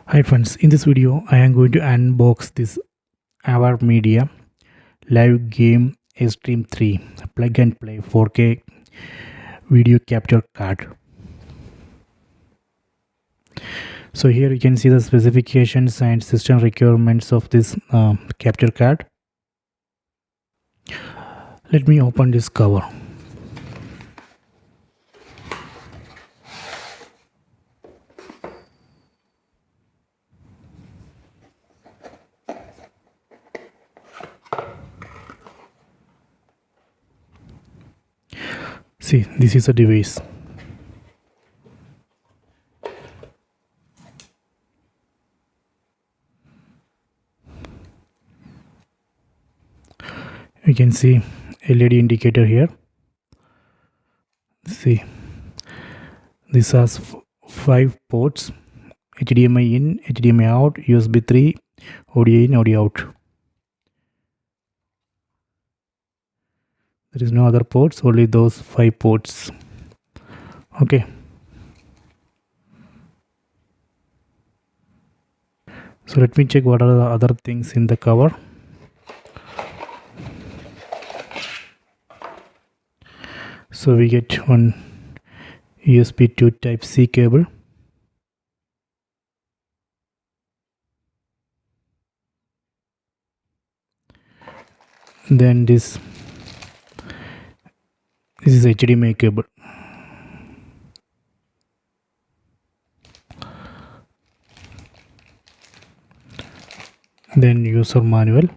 Hi friends, in this video I am going to unbox this AVerMedia live game Stream 3 plug and play 4K video capture card. So here you can see the specifications and system requirements of this capture card. Let me open this cover. See, this is a device. You can see LED indicator here. See, this has 5 ports: HDMI in, HDMI out, USB 3, audio in, audio out. There is no other ports, only those 5 ports. Okay. So let me check what are the other things in the cover. So we get one USB 2 type C cable. Then this is HDMI cable. Then user manual.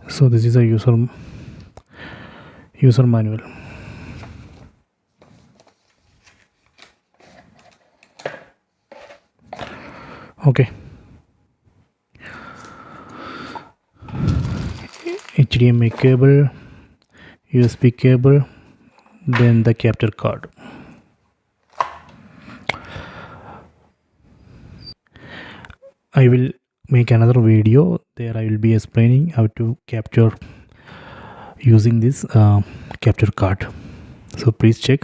So this is a user manual. Okay. HDMI cable, USB cable, then the capture card. I will make another video there. I will be explaining how to capture using this capture card. So please check.